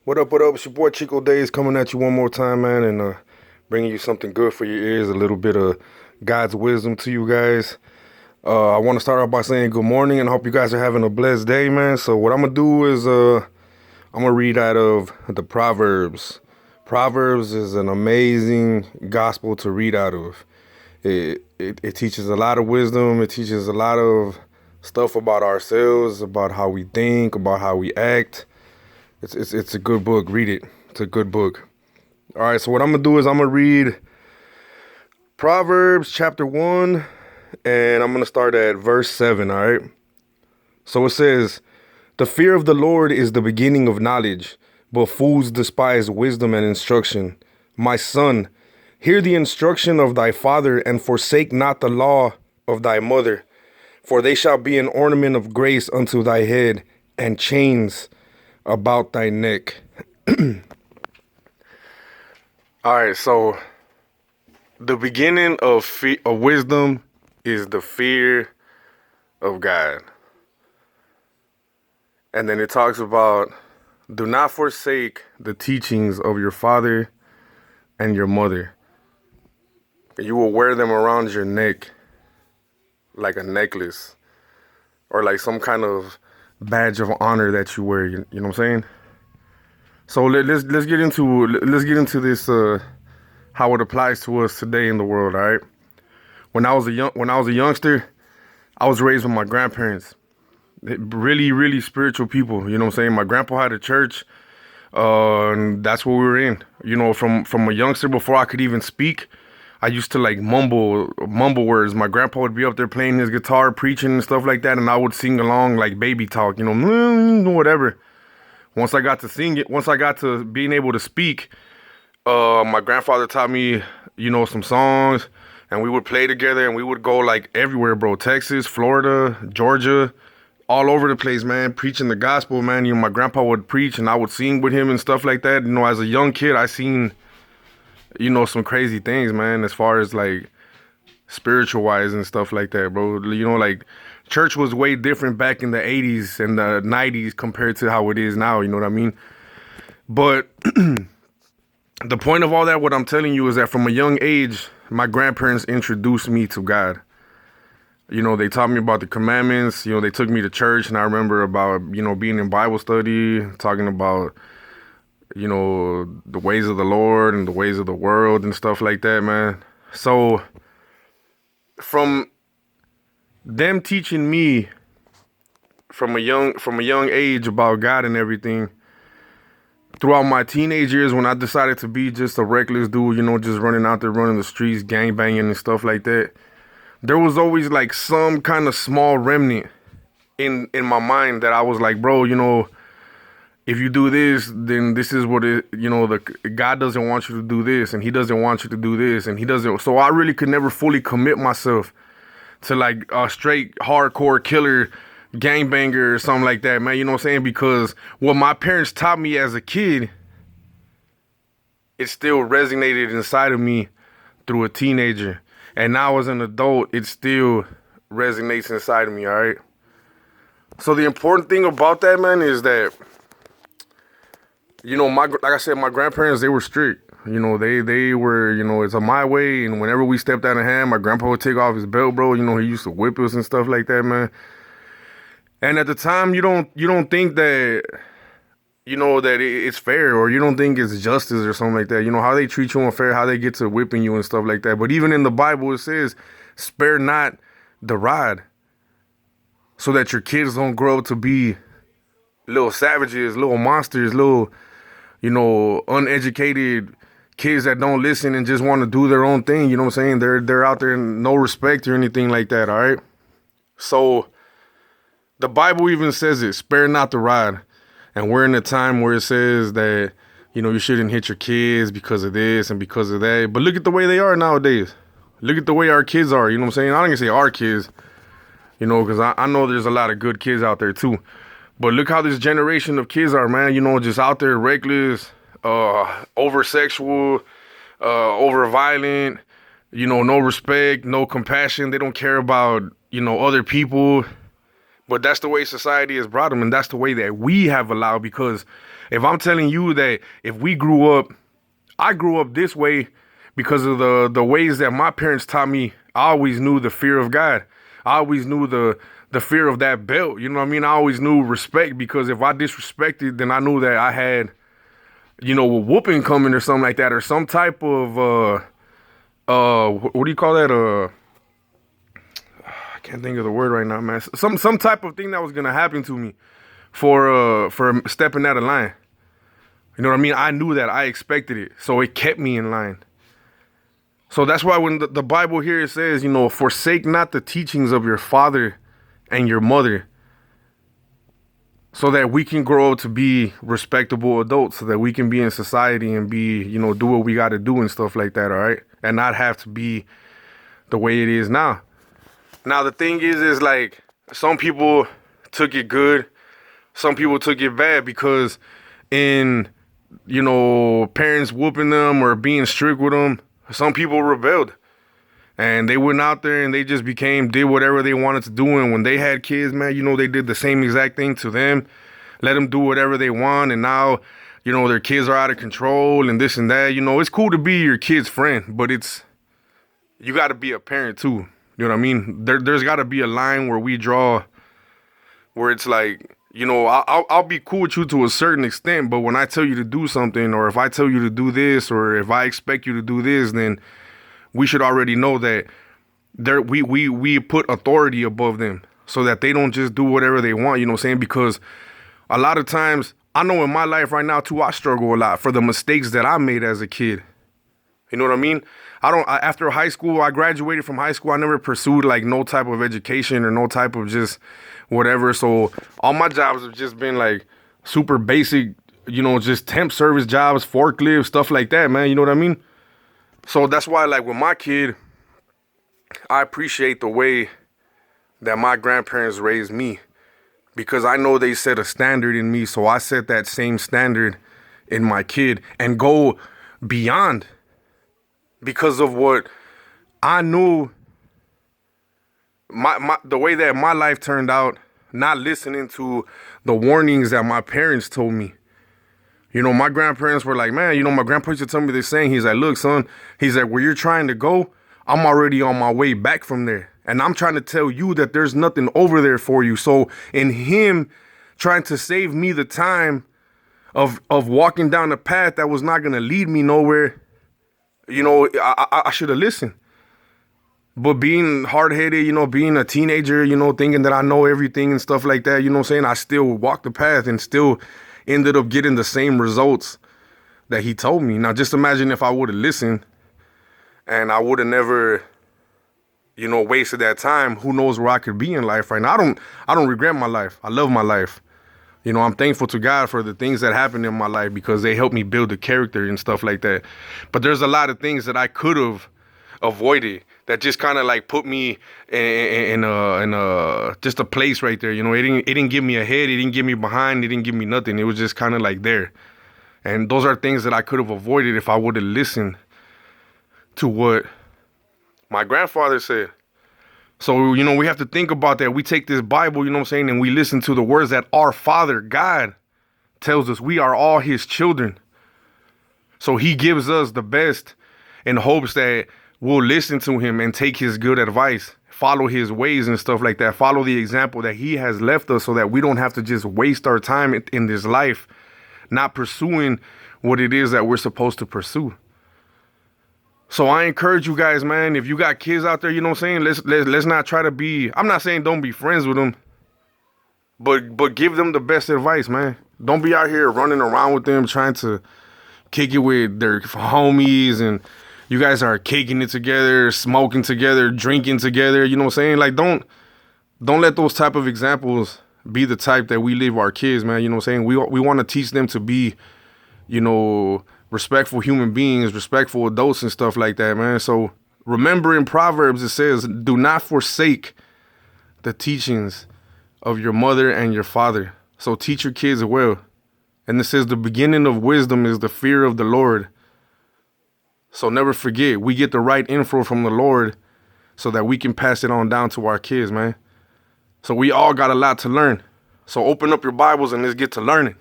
What up, what up? It's your boy Chico Days coming at you one more time, man, and bringing you something good for your ears, a little bit of God's wisdom to you guys. I want to start off by saying good morning and I hope you guys are having a blessed day, man. So what I'm going to do is I'm going to read out of the Proverbs. Proverbs is an amazing gospel to read out of. It teaches a lot of wisdom. It teaches a lot of stuff about ourselves, about how we think, about how we act. It's a good book. Read it. It's a good book. All right, so what I'm gonna do is I'm gonna read Proverbs chapter 1, and I'm gonna start at verse 7. All right. So it says, "The fear of the Lord is the beginning of knowledge, but fools despise wisdom and instruction. My son, hear the instruction of thy father, and forsake not the law of thy mother, for they shall be an ornament of grace unto thy head, and chains about thy neck." All right, so the beginning of wisdom is the fear of God. And then it talks about, do not forsake the teachings of your father and your mother. You will wear them around your neck like a necklace or like some kind of badge of honor that you wear. You know what I'm saying? So let's get into this how it applies to us today in the world. All right. When I was a youngster, I was raised with my grandparents. Really, really spiritual people. You know what I'm saying? My grandpa had a church, and that's what we were in. You know, from a youngster, before I could even speak, I used to like mumble words. My grandpa would be up there playing his guitar, preaching and stuff like that, and I would sing along like baby talk. You know, whatever. Once I got to sing it, once I got to being able to speak, my grandfather taught me, you know, some songs, and we would play together, and we would go like everywhere, bro. Texas, Florida, Georgia, all over the place, man, preaching the gospel, man. You know, my grandpa would preach, and I would sing with him and stuff like that. You know, as a young kid, I seen, you know, some crazy things, man, as far as like spiritual wise and stuff like that, bro. You know, like church was way different back in the 80s and the 90s compared to how it is now, you know what I mean? But the point of all that, what I'm telling you, is that from a young age, my grandparents introduced me to God. You know, they taught me about the commandments. You know, they took me to church, and I remember about, you know, being in Bible study, talking about, you know, the ways of the Lord and the ways of the world and stuff like that, man. So from them teaching me from a young age about God and everything, throughout my teenage years, when I decided to be just a reckless dude, you know, just running out there, running the streets, gang banging and stuff like that, there was always like some kind of small remnant in my mind that I was like, bro, you know, if you do this, then this is what it, you know, the God doesn't want you to do this, and he doesn't want you to do this, and he doesn't. So I really could never fully commit myself to like a straight hardcore killer gangbanger or something like that, man. You know what I'm saying? Because what my parents taught me as a kid, it still resonated inside of me through a teenager. And now as an adult, it still resonates inside of me, all right? So the important thing about that, man, is that, you know, like I said, my grandparents, they were strict. You know, they were, you know, it's on my way. And whenever we stepped out of hand, my grandpa would take off his belt, bro. You know, he used to whip us and stuff like that, man. And at the time, you don't think that, you know, that it's fair, or you don't think it's justice or something like that. You know, how they treat you unfair, how they get to whipping you and stuff like that. But even in the Bible, it says, spare not the rod, so that your kids don't grow up to be little savages, little monsters, little, you know, uneducated kids that don't listen and just want to do their own thing. You know what I'm saying? They're out there and no respect or anything like that, all right? So the Bible even says it, spare not the rod. And we're in a time where it says that, you know, you shouldn't hit your kids because of this and because of that. But look at the way they are nowadays. Look at the way our kids are, you know what I'm saying? I don't even say our kids, you know, because I know there's a lot of good kids out there too. But look how this generation of kids are, man, you know, just out there reckless, over sexual, over violent, you know, no respect, no compassion. They don't care about, you know, other people. But that's the way society has brought them, and that's the way that we have allowed. Because if I'm telling you that if we grew up, I grew up this way because of the ways that my parents taught me. I always knew the fear of God. I always knew the fear of that belt. You know what I mean? I always knew respect, because if I disrespected, then I knew that I had, a whooping coming or something like that, or some type of what do you call that? I can't think of the word right now, man. Some type of thing that was gonna happen to me for stepping out of line. You know what I mean? I knew that. I expected it, so it kept me in line. So that's why when the Bible here says, forsake not the teachings of your father and your mother, so that we can grow up to be respectable adults, so that we can be in society and be, do what we got to do and stuff like that, all right? And not have to be the way it is now. Now, the thing is like, some people took it good, some people took it bad, because in, parents whooping them or being strict with them, some people rebelled. And they went out there and they just did whatever they wanted to do. And when they had kids, man, they did the same exact thing to them. Let them do whatever they want. And now, their kids are out of control and this and that. It's cool to be your kid's friend, but you got to be a parent too. You know what I mean? There's got to be a line where we draw, where it's like, I'll be cool with you to a certain extent, but when I tell you to do something, or if I tell you to do this, or if I expect you to do this, then we should already know that we put authority above them, so that they don't just do whatever they want, because a lot of times, I know in my life right now too, I struggle a lot for the mistakes that I made as a kid. You know what I mean? After high school, I graduated from high school. I never pursued like no type of education or no type of just whatever. So all my jobs have just been like super basic, just temp service jobs, forklift, stuff like that, man. You know what I mean? So that's why, like, with my kid, I appreciate the way that my grandparents raised me, because I know they set a standard in me. So I set that same standard in my kid and go beyond, because of what I knew, the way that my life turned out, not listening to the warnings that my parents told me. My grandparents were like, man, my grandpa used to tell me this saying. He's like, look, son, he's like, where you're trying to go, I'm already on my way back from there. And I'm trying to tell you that there's nothing over there for you. So in him trying to save me the time of walking down a path that was not going to lead me nowhere, I should have listened. But being hard-headed, being a teenager, thinking that I know everything and stuff like that, I still walked the path and still ended up getting the same results that he told me. Now, just imagine if I would have listened and I would have never, wasted that time. Who knows where I could be in life right now? I don't regret my life. I love my life. I'm thankful to God for the things that happened in my life, because they helped me build the character and stuff like that. But there's a lot of things that I could have avoided that just kind of like put me in just a place right there. It didn't give me ahead, it didn't give me behind, it didn't give me nothing. It was just kind of like there. And those are things that I could have avoided if I would have listened to what my grandfather said. So, we have to think about that. We take this Bible, and we listen to the words that our Father, God, tells us. We are all his children. So he gives us the best in hopes that we'll listen to him and take his good advice, follow his ways and stuff like that, follow the example that he has left us, so that we don't have to just waste our time in this life not pursuing what it is that we're supposed to pursue. So I encourage you guys, man, if you got kids out there, let's not try to be, I'm not saying don't be friends with them, but give them the best advice, man. Don't be out here running around with them trying to kick it with their homies, and you guys are kicking it together, smoking together, drinking together, Like, don't let those type of examples be the type that we leave our kids, man. We want to teach them to be, respectful human beings, respectful adults and stuff like that, man. So remember, in Proverbs, it says, do not forsake the teachings of your mother and your father. So teach your kids well. And it says the beginning of wisdom is the fear of the Lord. So never forget, we get the right info from the Lord so that we can pass it on down to our kids, man. So we all got a lot to learn. So open up your Bibles and let's get to learning.